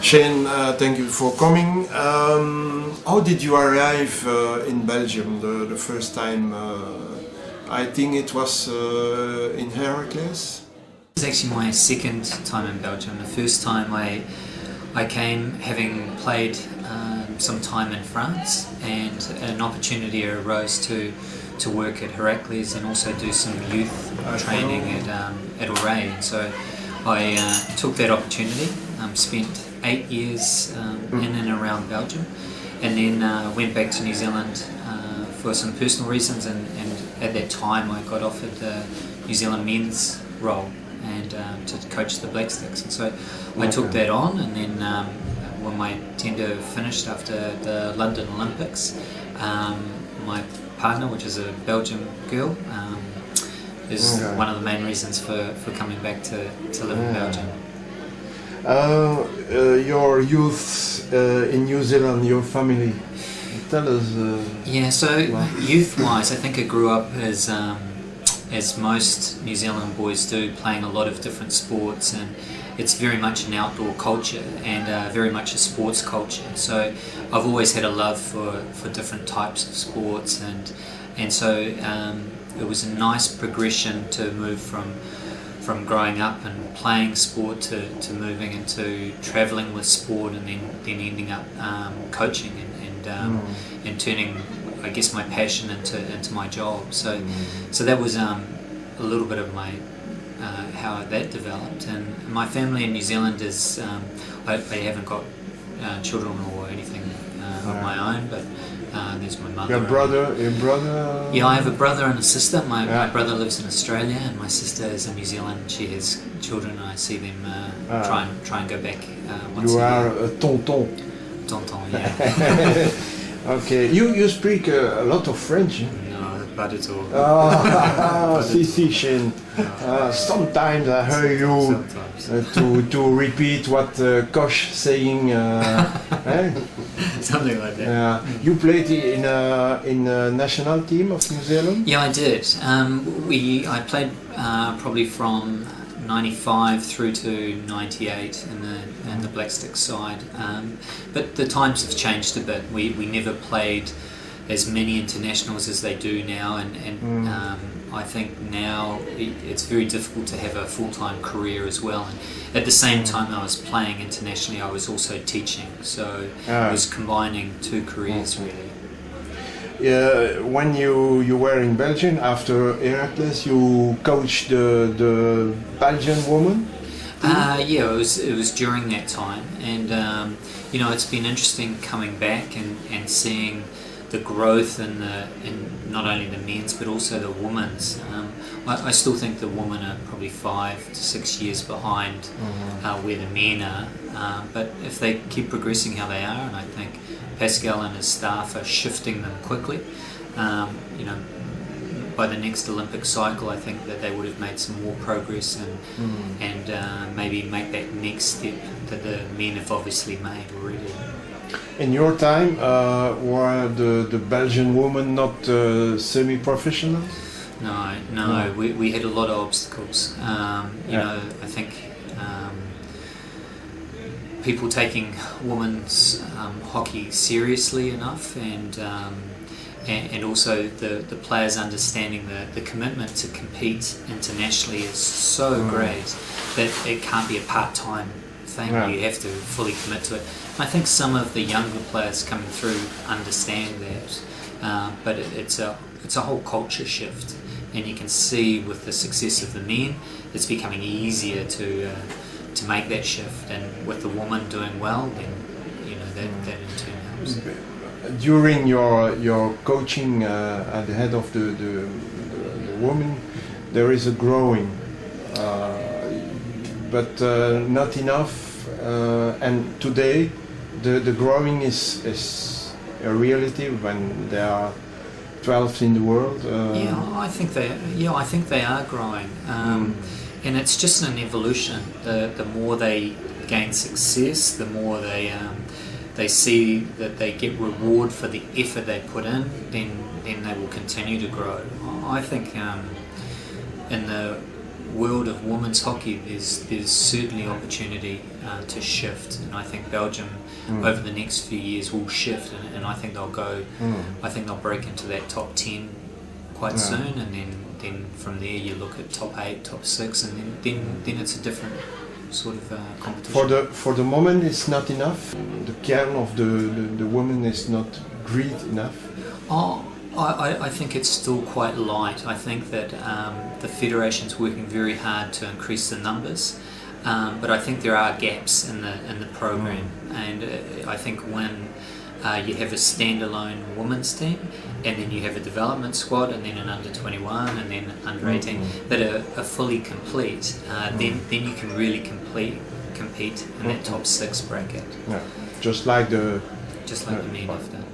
Shane, thank you for coming. How did you arrive in Belgium the first time? I think it was in Heracles. It's actually my second time in Belgium. The first time I came having played some time in France, and an opportunity arose to work at Heracles and also do some youth training at Demaret. So I took that opportunity, spent 8 years in and around Belgium, and then went back to New Zealand for some personal reasons, and at that time I got offered the New Zealand men's role and to coach the Black Sticks, and so I took that on, and then when my tender finished after the London Olympics, my partner, which is a Belgian girl, is one of the main reasons for coming back to live in Belgium. Your youth in New Zealand, your family, tell us. So youth-wise, I think I grew up as most New Zealand boys do, playing a lot of different sports, and it's very much an outdoor culture and very much a sports culture. So I've always had a love for different types of sports, and so it was a nice progression to move from growing up and playing sport to moving into travelling with sport, and then ending up coaching and turning, I guess, my passion into my job. So that was a little bit of my how that developed. And my family in New Zealand is I haven't got children or anything of my own, but there's my mother. Your brother? Yeah, I have a brother and a sister. My brother lives in Australia, and my sister is in New Zealand. She has children, and I see them try and go back once a year. You are a tonton. Tonton, yeah. Okay, you speak a lot of French. No, pas du tout. Si, Shane. Sometimes I hear you to repeat what Kosh saying. Something like that. You played in a national team of New Zealand? Yeah, I did. I played probably from 95 through to 98 in the Black Stick side, but the times have changed a bit. We never played as many internationals as they do now, and I think now it's very difficult to have a full-time career as well. And at the same time I was playing internationally, I was also teaching, so I was combining two careers really. When you were in Belgium after Heracles, you coached the Belgian woman? It was during that time, and it's been interesting coming back and seeing the growth in not only the men's but also the women's. I still think the women are probably 5 to 6 years behind where the men are, but if they keep progressing how they are, and I think Pascal and his staff are shifting them quickly, by the next Olympic cycle I think that they would have made some more progress and maybe make that next step that the men have obviously made already. In your time, were the Belgian women not semi-professional? No. We had a lot of obstacles. I think people taking women's hockey seriously enough, and also the players understanding the commitment to compete internationally is so great that it can't be a part-time thing. You have to fully commit to it. I think some of the younger players coming through understand that, but it's a whole culture shift, and you can see with the success of the men, it's becoming easier to make that shift, and with the woman doing well, then that in turn helps. During your coaching at the head of the woman, there is a growing, but not enough. And today, the growing is a reality when there are 12 in the world. I think they are growing, and it's just an evolution. The more they gain success, the more they see that they get reward for the effort they put in, then they will continue to grow. I think in the world of women's hockey, there's certainly opportunity to shift, and I think Belgium over the next few years will shift, and I think they'll go. I think they'll break into that top 10 quite soon, and then from there you look at top 8, top 6, and then it's a different sort of competition. For the moment, it's not enough. The kern of the woman is not great enough. I think it's still quite light. I think that the federation's working very hard to increase the numbers, but I think there are gaps in the program, and I think when you have a standalone women's team, and then you have a development squad, and then an under 21, and then under 18 that are fully complete, then you can really compete in that top 6 bracket. Yeah, just like the men have done.